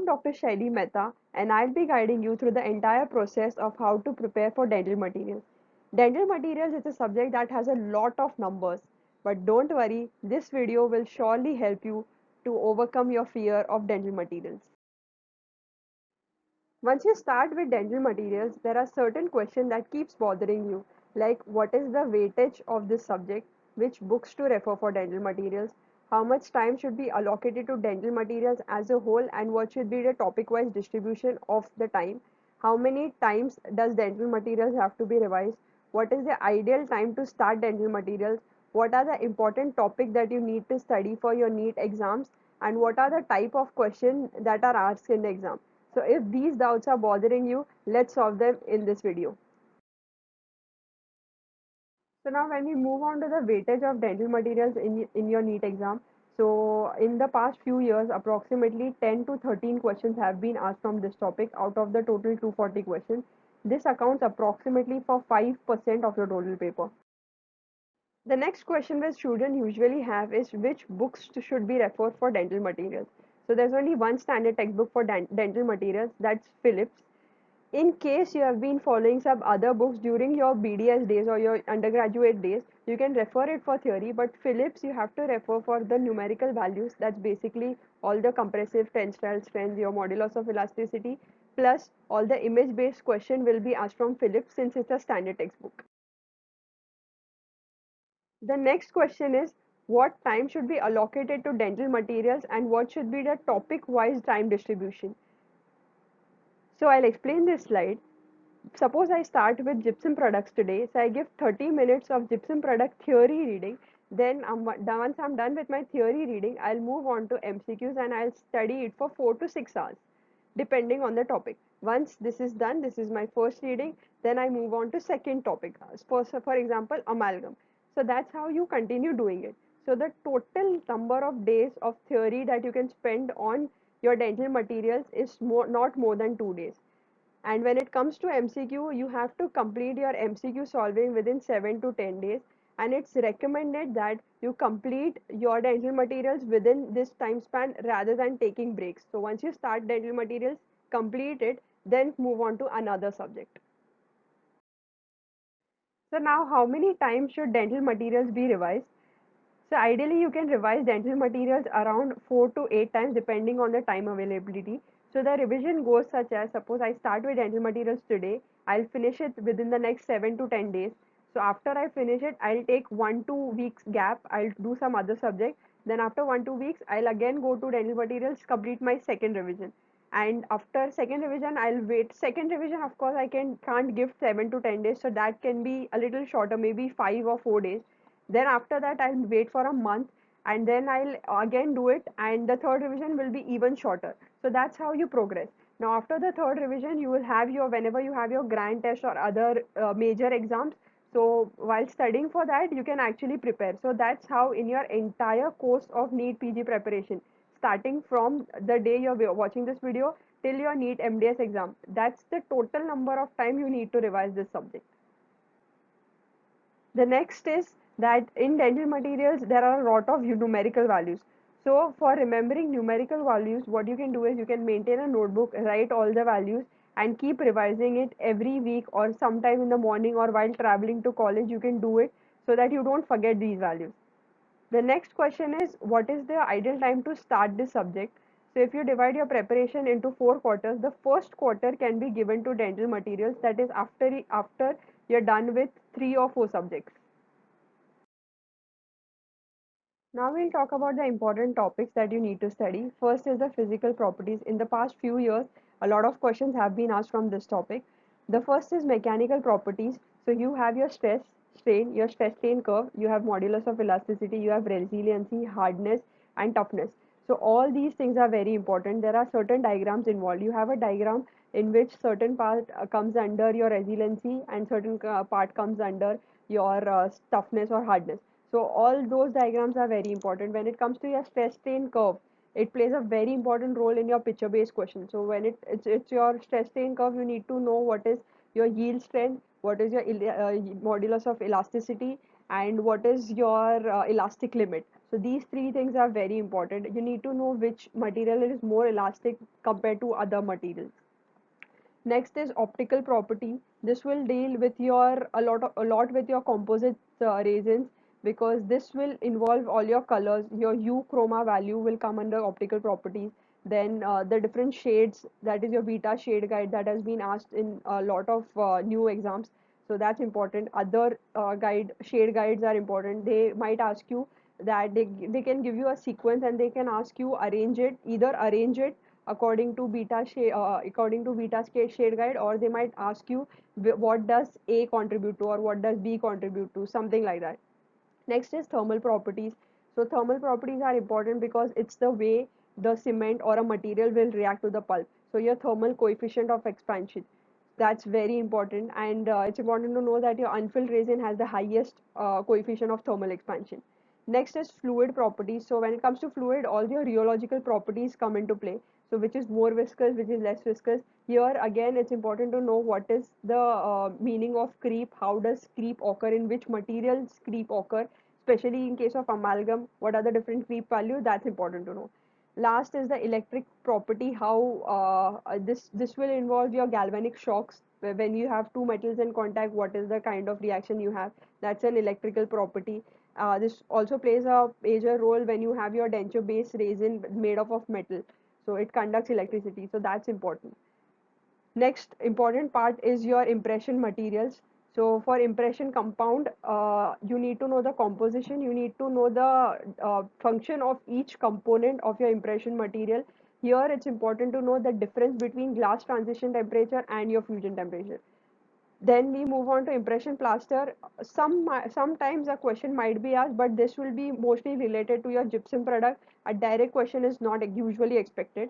I'm Dr. Shaili Mehta, and I'll be guiding you through the entire process of how to prepare for dental materials. Dental materials is a subject that has a lot of numbers, but don't worry, this video will surely help you to overcome your fear of dental materials. Once you start with dental materials, there are certain questions that keeps bothering you, like what is the weightage of this subject, which books to refer for dental materials, how much time should be allocated to dental materials as a whole, and what should be the topic-wise distribution of the time, how many times does dental materials have to be revised, what is the ideal time to start dental materials, what are the important topics that you need to study for your NEET exams, and what are the type of questions that are asked in the exam. So if these doubts are bothering you, let's solve them in this video. So now when we move on to the weightage of dental materials in your NEET exam, so in the past few years, approximately 10 to 13 questions have been asked from this topic out of the total 240 questions. This accounts approximately for 5% of your total paper. The next question which students usually have is which books should be referred for dental materials. So there's only one standard textbook for dental materials, that's Phillips. In case you have been following some other books during your BDS days or your undergraduate days, you can refer it for theory, but Phillips you have to refer for the numerical values. That's basically all the compressive tensile strength, your modulus of elasticity, plus all the image based question will be asked from Phillips since it's a standard textbook. The next question is what time should be allocated to dental materials and what should be the topic wise time distribution. So I'll explain this slide. Suppose I start with gypsum products today, so I give 30 minutes of gypsum product theory reading. Then once I'm done with my theory reading, I'll move on to MCQs and I'll study it for 4 to 6 hours, depending on the topic. Once this is done, this is my first reading, then I move on to second topic. For example, amalgam. So that's how you continue doing it. So the total number of days of theory that you can spend on your dental materials is not more than 2 days. And when it comes to MCQ, you have to complete your MCQ solving within 7 to 10 days. And it's recommended that you complete your dental materials within this time span rather than taking breaks. So once you start dental materials, complete it, then move on to another subject. So now how many times should dental materials be revised? So ideally you can revise dental materials around 4 to 8 times depending on the time availability. So the revision goes such as, suppose I start with dental materials today, I'll finish it within the next 7 to 10 days. So after I finish it, I'll take 1 2 weeks gap, I'll do some other subject. Then after 1 2 weeks, I'll again go to dental materials, complete my second revision. And after second revision, I'll wait. Second revision, of course, can't give 7 to 10 days, so that can be a little shorter, maybe 5 or 4 days. Then after that, I'll wait for a month and then I'll again do it, and the third revision will be even shorter. So that's how you progress. Now after the third revision, you will have your, whenever you have your grand test or other major exams, so while studying for that, you can actually prepare. So that's how in your entire course of NEET PG preparation, starting from the day you're watching this video till your NEET MDS exam, that's the total number of time you need to revise this subject. The next is that in dental materials there are a lot of numerical values. So for remembering numerical values, what you can do is you can maintain a notebook, write all the values and keep revising it every week or sometime in the morning or while traveling to college you can do it so that you don't forget these values. The next question is what is the ideal time to start this subject? So if you divide your preparation into 4 quarters, the first quarter can be given to dental materials, that is after you're done with 3 or 4 subjects. Now we'll talk about the important topics that you need to study. First is the physical properties. In the past few years, a lot of questions have been asked from this topic. The first is mechanical properties. So you have your stress, strain, your stress strain curve, you have modulus of elasticity, you have resiliency, hardness, and toughness. So all these things are very important. There are certain diagrams involved. You have a diagram in which certain part comes under your resiliency and certain part comes under your toughness or hardness. So all those diagrams are very important. When it comes to your stress strain curve, it plays a very important role in your picture based question. So when it's your stress strain curve, you need to know what is your yield strength, what is your modulus of elasticity, and what is your elastic limit. So these three things are very important. You need to know which material is more elastic compared to other materials. Next is optical property. This will deal with your a lot with your composite resins, because this will involve all your colors. Your U chroma value will come under optical properties. Then the different shades, that is your beta shade guide, that has been asked in a lot of new exams. So that's important. Other shade guides are important. They might ask you that they can give you a sequence and they can ask you arrange it according to beta shade guide, or they might ask you what does A contribute to or what does B contribute to, something like that. Next is thermal properties. So thermal properties are important because it's the way the cement or a material will react to the pulp. So your thermal coefficient of expansion, that's very important, and it's important to know that your unfilled resin has the highest coefficient of thermal expansion. Next is fluid properties. So when it comes to fluid, all your rheological properties come into play. So which is more viscous, which is less viscous. Here again, it's important to know what is the meaning of creep, how does creep occur, in which materials creep occur, especially in case of amalgam, what are the different creep values, that's important to know. Last is the electric property, how this will involve your galvanic shocks. When you have two metals in contact, what is the kind of reaction you have, that's an electrical property. This also plays a major role when you have your denture based resin made up of metal, so it conducts electricity, so that's important. Next important part is your impression materials. So for impression compound, you need to know the composition, you need to know the function of each component of your impression material. Here it's important to know the difference between glass transition temperature and your fusion temperature. Then we move on to impression plaster. Sometimes a question might be asked, but this will be mostly related to your gypsum product. A direct question is not usually expected.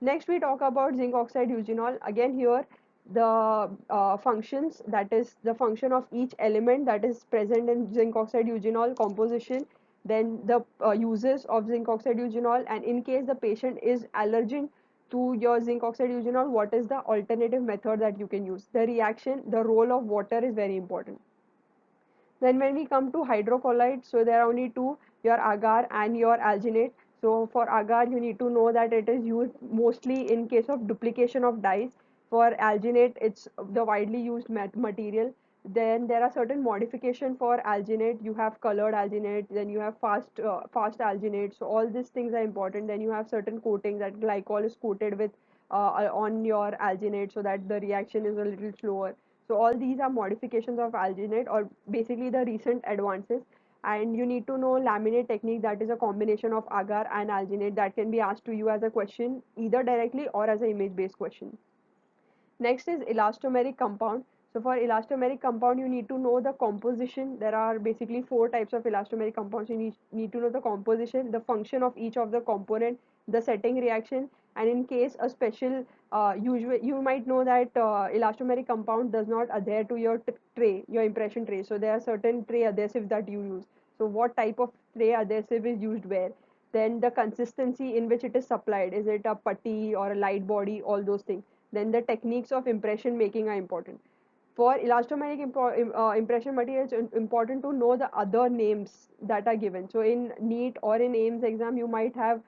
Next, we talk about zinc oxide eugenol. Again, here the functions, that is the function of each element that is present in zinc oxide eugenol composition, then the uses of zinc oxide eugenol, and in case the patient is allergen to your zinc oxide eugenol, what is the alternative method that you can use. The reaction, the role of water is very important. Then when we come to hydrocolloids, so there are only two, your agar and your alginate. So for agar, you need to know that it is used mostly in case of duplication of dyes. For alginate, it's the widely used material. Then there are certain modification for alginate. You have colored alginate, then you have fast alginate. So all these things are important. Then you have certain coating, that glycol is coated with on your alginate so that the reaction is a little slower. So all these are modifications of alginate, or basically the recent advances. And you need to know laminate technique, that is a combination of agar and alginate, that can be asked to you as a question either directly or as an image based question. Next is elastomeric compound. So for elastomeric compound, you need to know the composition. There are basically four types of elastomeric compounds. You need to know the composition, the function of each of the component, the setting reaction, and in case a special, you might know that elastomeric compound does not adhere to your tray, your impression tray. So there are certain tray adhesives that you use. So what type of tray adhesive is used where? Then the consistency in which it is supplied, is it a putty or a light body, all those things. Then the techniques of impression making are important. For elastomeric impression material, it's important to know the other names that are given. So in NEET or in AIMS exam, you might have,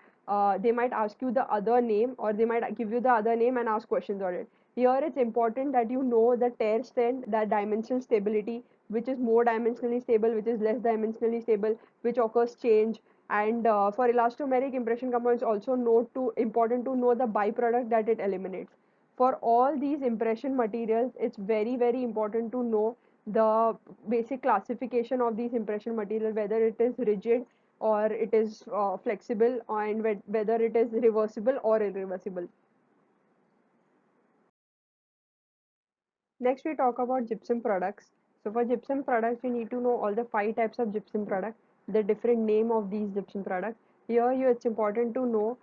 they might ask you the other name, or they might give you the other name and ask questions on it. Here it's important that you know the tear strength, that dimensional stability, which is more dimensionally stable, which is less dimensionally stable, which occurs change. And for elastomeric impression compounds, also important to know the byproduct that it eliminates. For all these impression materials, it's very important to know the basic classification of these impression material, whether it is rigid or it is flexible, and whether it is reversible or irreversible. Next, we talk about gypsum products. So for gypsum products, you need to know all the five types of gypsum products, the different name of these gypsum products. Here, it's important to know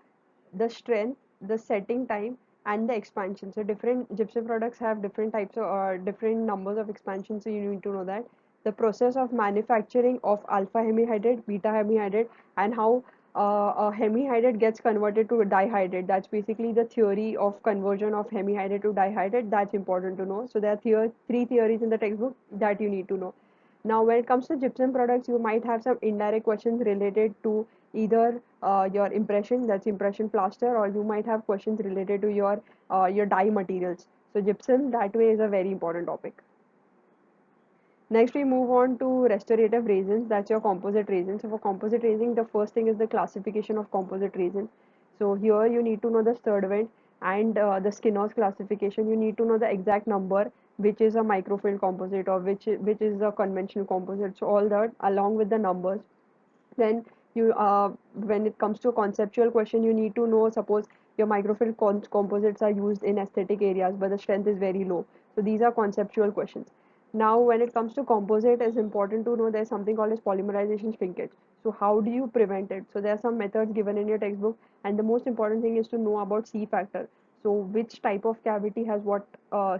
the strength, the setting time, and the expansion. So different gypsum products have different types of different numbers of expansion. So you need to know that the process of manufacturing of alpha hemihydrate, beta hemihydrate, and how a hemihydrate gets converted to dihydrate. That's basically the theory of conversion of hemihydrate to dihydrate. That's important to know. So there are three theories in the textbook that you need to know. Now, when it comes to gypsum products, you might have some indirect questions related to either your impression, that's impression plaster, or you might have questions related to your dye materials. So gypsum that way is a very important topic. Next, we move on to restorative resins. That's your composite resin. So for composite resin, the first thing is the classification of composite resin. So here you need to know the Sturtevant and the Skinner's classification. You need to know the exact number, which is a microfill composite or which is a conventional composite. So all that along with the numbers. Then you when it comes to a conceptual question, you need to know, suppose your microfill composites are used in aesthetic areas but the strength is very low. So these are conceptual questions. Now when it comes to composite, it's important to know there's something called as polymerization shrinkage. So how do you prevent it? So there are some methods given in your textbook, and the most important thing is to know about C factor. So which type of cavity has what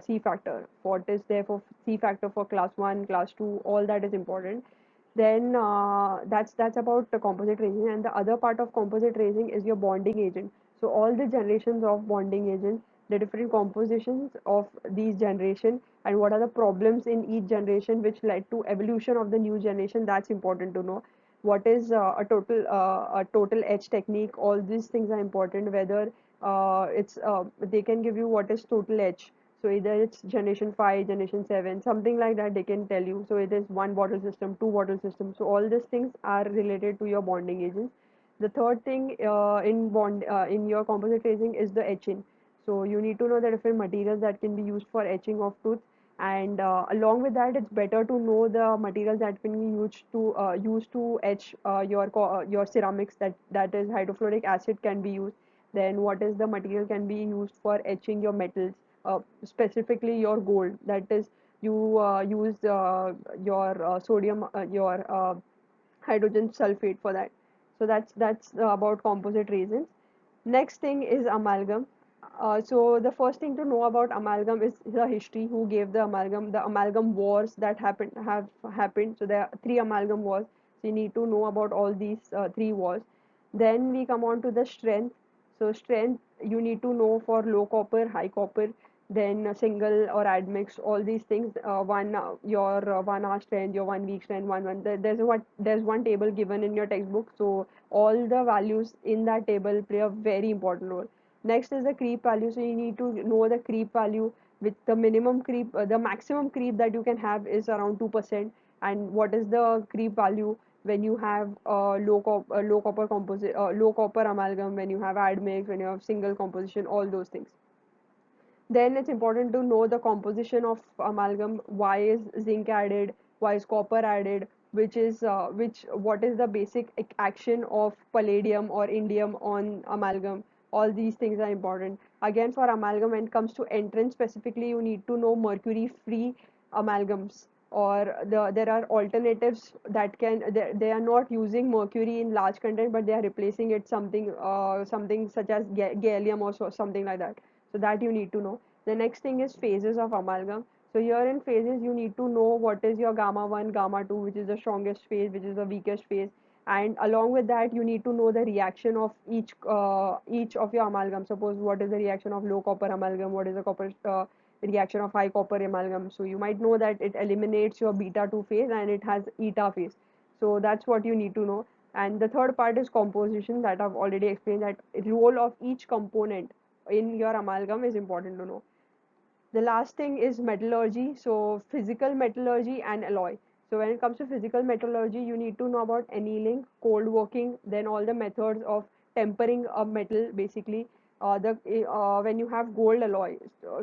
C factor, what is there for C factor for class 1, class 2, all that is important. Then that's about the composite resin, and the other part of composite resin is your bonding agent. So all the generations of bonding agents, the different compositions of these generation, and what are the problems in each generation which led to evolution of the new generation, that's important to know. What is a total edge technique, all these things are important. Whether it's they can give you what is total edge, so either it's generation 5, generation 7, something like that they can tell you. So it is one bottle system, two bottle system. So all these things are related to your bonding agents. The third thing in your composite tracing is the etching. So you need to know the different materials that can be used for etching of tooth, and along with that, it's better to know the materials that can be used to etch your ceramics. That is hydrofluoric acid can be used. Then what is the material can be used for etching your metals, specifically your gold. That is, you use your sodium, your hydrogen sulfate for that. So that's about composite resins. Next thing is amalgam. So the first thing to know about amalgam is the history. Who gave the amalgam wars that have happened. So there are three amalgam wars. So you need to know about all these three wars. Then we come on to the strength. So strength you need to know for low copper, high copper, then single or admix, all these things. One your 1 hour strength, your 1 week strength, there's one table given in your textbook. So all the values in that table play a very important role. Next is the creep value. So you need to know the creep value, with the minimum creep, the maximum creep that you can have is around 2%. And what is the creep value when you have low copper composite, low copper amalgam, when you have admix, when you have single composition, all those things. Then it's important to know the composition of amalgam. Why is zinc added? Why is copper added? What is the basic action of palladium or indium on amalgam? All these things are important. Again, for amalgam, when it comes to entrance specifically, you need to know mercury-free amalgams, or there are alternatives that they are not using mercury in large content, but they are replacing it something such as gallium or something like that. So that you need to know. The next thing is phases of amalgam. So here in phases, you need to know what is your gamma 1, gamma 2, which is the strongest phase, which is the weakest phase. And along with that, you need to know the reaction of each of your amalgam. Suppose what is the reaction of low copper amalgam, what is the copper reaction of high copper amalgam. So you might know that it eliminates your beta 2 phase and it has eta phase. So that's what you need to know. And the third part is composition, that I've already explained, that role of each component in your amalgam is important to know. The last thing is metallurgy, so physical metallurgy and alloy. So when it comes to physical metallurgy, you need to know about annealing, cold working, then all the methods of tempering a metal basically. When you have gold alloy,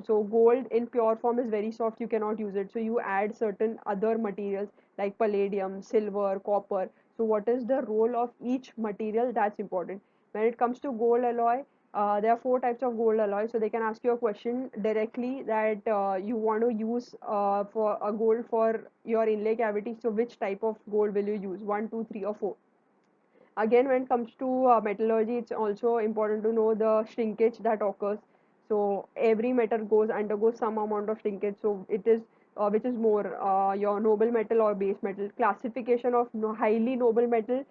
so gold in pure form is very soft, you cannot use it. So you add certain other materials like palladium, silver, copper. So what is the role of each material? That's important. When it comes to gold alloy, there are four types of gold alloy. So they can ask you a question directly that you want to use for a gold for your inlay cavity. So which type of gold will you use? One, two, three, or four? Again, when it comes to metallurgy, it's also important to know the shrinkage that occurs. So every metal undergoes some amount of shrinkage. So it is which is more your noble metal or base metal. Classification of highly noble metal,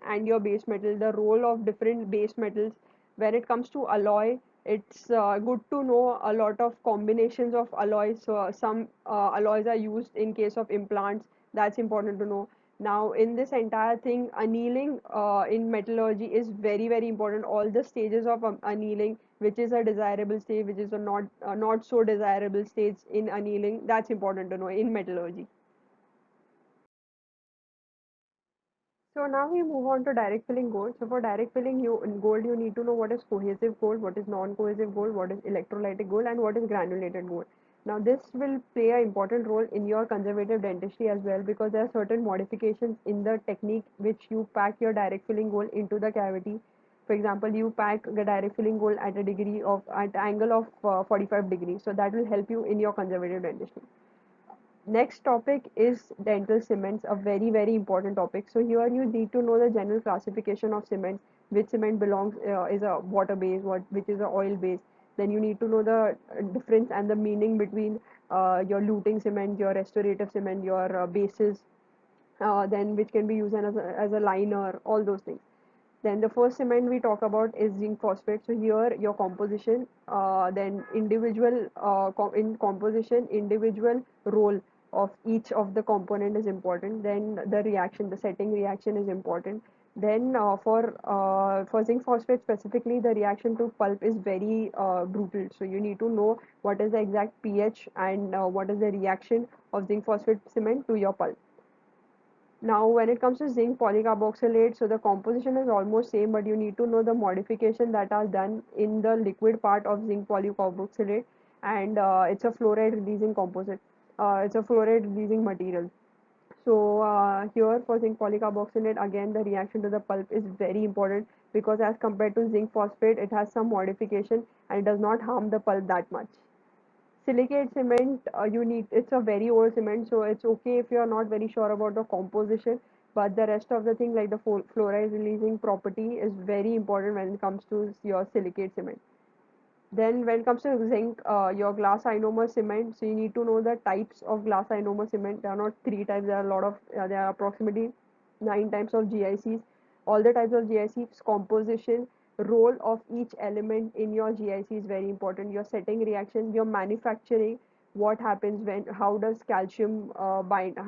and your base metal. The role of different base metals. When it comes to alloy, it's good to know a lot of combinations of alloys. So some alloys are used in case of implants. That's important to know. Now, in this entire thing, annealing in metallurgy is very, very important. All the stages of annealing, which is a desirable stage, which is a not so desirable stage in annealing, that's important to know in metallurgy. So now we move on to direct filling gold. So for direct filling you in gold, you need to know what is cohesive gold, what is non-cohesive gold, what is electrolytic gold, and what is granulated gold. Now this will play an important role in your conservative dentistry as well, because there are certain modifications in the technique which you pack your direct filling gold into the cavity. For example, you pack the direct filling gold at a degree of at angle of 45 degrees. So that will help you in your conservative dentistry. Next topic is dental cements, a very, very important topic. So here you need to know the general classification of cements, which cement belongs is a water base, which is a oil base. Then you need to know the difference and the meaning between your luting cement, your restorative cement, your bases, then which can be used as a liner, all those things. Then the first cement we talk about is zinc phosphate. So here your composition, then individual in composition, individual role of each of the component is important. Then the reaction, the setting reaction is important. Then for zinc phosphate specifically, the reaction to pulp is very brutal. So you need to know what is the exact pH and what is the reaction of zinc phosphate cement to your pulp. Now, when it comes to zinc polycarboxylate, so the composition is almost same, but you need to know the modification that are done in the liquid part of zinc polycarboxylate, and it's a fluoride releasing composite. It's a fluoride releasing material. So here for zinc polycarboxylate, again the reaction to the pulp is very important, because as compared to zinc phosphate, it has some modification and it does not harm the pulp that much. Silicate cement, it's a very old cement, so it's okay if you are not very sure about the composition, but the rest of the thing, like the fluoride releasing property, is very important when it comes to your silicate cement. Then when it comes to zinc, your glass ionomer cement, so you need to know the types of glass ionomer cement. There are not three types, there are a lot of, there are approximately 9 types of GICs. All the types of GICs, composition, role of each element in your GIC is very important. Your setting reaction, your manufacturing, what happens when, how does calcium bind?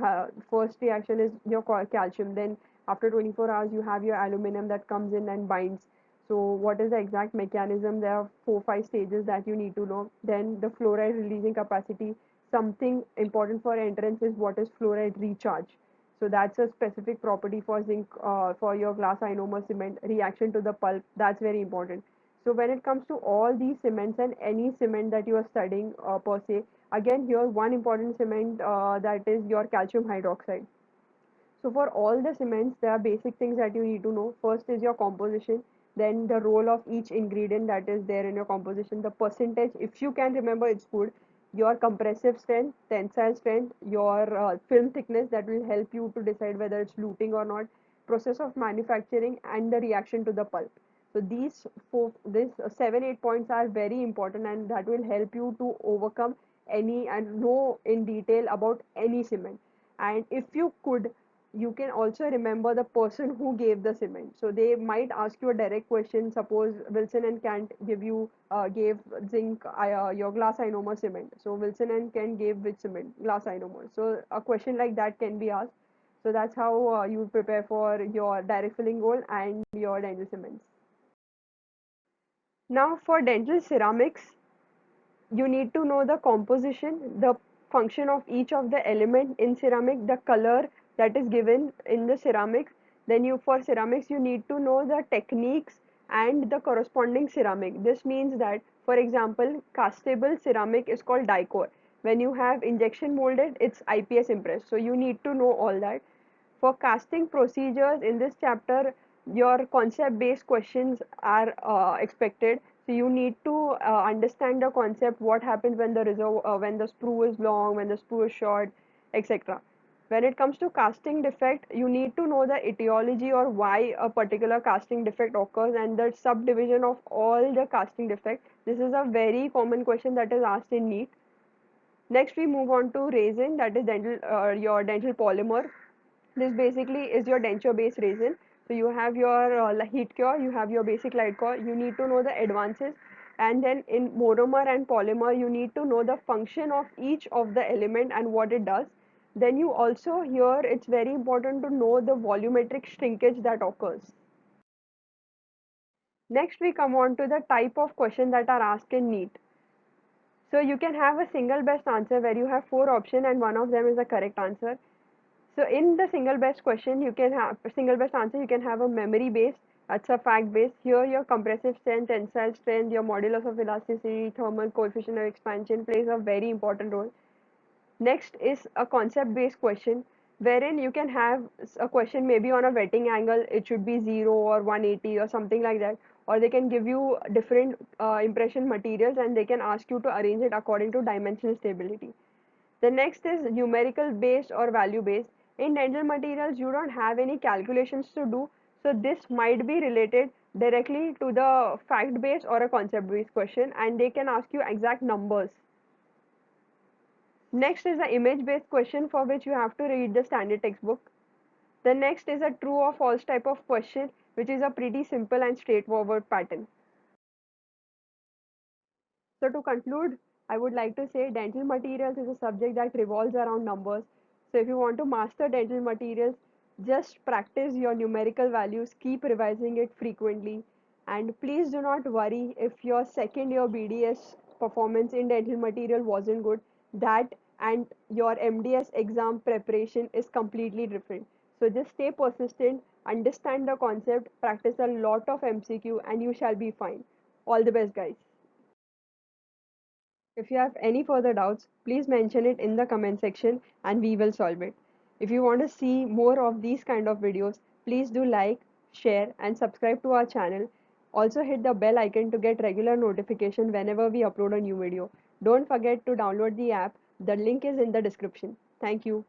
First reaction is your calcium, then after 24 hours you have your aluminum that comes in and binds. So what is the exact mechanism? There are 4 5 stages that you need to know. Then the fluoride releasing capacity. Something important for entrance is what is fluoride recharge. So that's a specific property for zinc, for your glass ionomer cement. Reaction to the pulp, that's very important. So when it comes to all these cements and any cement that you are studying per se, again here one important cement, that is your calcium hydroxide. So for all the cements, there are basic things that you need to know. First is your composition, then the role of each ingredient that is there in your composition, the percentage, if you can remember, it's good. Your compressive strength, tensile strength, your film thickness, that will help you to decide whether it's luting or not. Process of manufacturing and the reaction to the pulp. So these 7 8 points are very important, and that will help you to overcome any and know in detail about any cement. And if you could, you can also remember the person who gave the cement. So they might ask you a direct question. Suppose Wilson and Kent gave zinc your glass ionomer cement. So Wilson and Kent gave which cement? Glass ionomer. So a question like that can be asked. So that's how you prepare for your direct filling gold and your dental cements. Now for dental ceramics, you need to know the composition, the function of each of the element in ceramic, the color that is given in the ceramics. Then you, for ceramics, you need to know the techniques and the corresponding ceramic. This means that, for example, castable ceramic is called die-core. When you have injection molded, it's IPS impressed. So you need to know all that. For casting procedures in this chapter, your concept based questions are expected. So you need to understand the concept, what happens when when the sprue is long, when the sprue is short, etc. When it comes to casting defect, you need to know the etiology or why a particular casting defect occurs and the subdivision of all the casting defect. This is a very common question that is asked in NEET. Next, we move on to resin, that is your dental polymer. This basically is your denture based resin. So you have your heat cure, you have your basic light cure. You need to know the advances, and then in monomer and polymer, you need to know the function of each of the element and what it does. Then you also here it's very important to know the volumetric shrinkage that occurs. Next we come on to the type of question that are asked in NEET. So you can have a single best answer where you have four options and one of them is a correct answer. So in the single best question, you can have a single best answer. You can have a memory based, that's a fact based. Here, your compressive strength, tensile strength, your modulus of elasticity, thermal coefficient of expansion plays a very important role. Next is a concept based question, wherein you can have a question maybe on a wetting angle. It should be 0 or 180 or something like that. Or they can give you different impression materials and they can ask you to arrange it according to dimensional stability. The next is numerical based or value based. In dental materials, you don't have any calculations to do, so this might be related directly to the fact based or a concept based question, and they can ask you exact numbers. Next is the image based question for which you have to read the standard textbook. The next is a true or false type of question, which is a pretty simple and straightforward pattern. So to conclude, I would like to say dental materials is a subject that revolves around numbers. So if you want to master dental materials, just practice your numerical values, keep revising it frequently, and please do not worry if your second year BDS performance in dental material wasn't good. That and your MDS exam preparation is completely different. So just stay persistent, understand the concept, practice a lot of MCQ, and you shall be fine. All the best, guys. If you have any further doubts, please mention it in the comment section and we will solve it. If you want to see more of these kind of videos, please do like, share and subscribe to our channel. Also hit the bell icon to get regular notification whenever we upload a new video. Don't forget to download the app. The link is in the description. Thank you.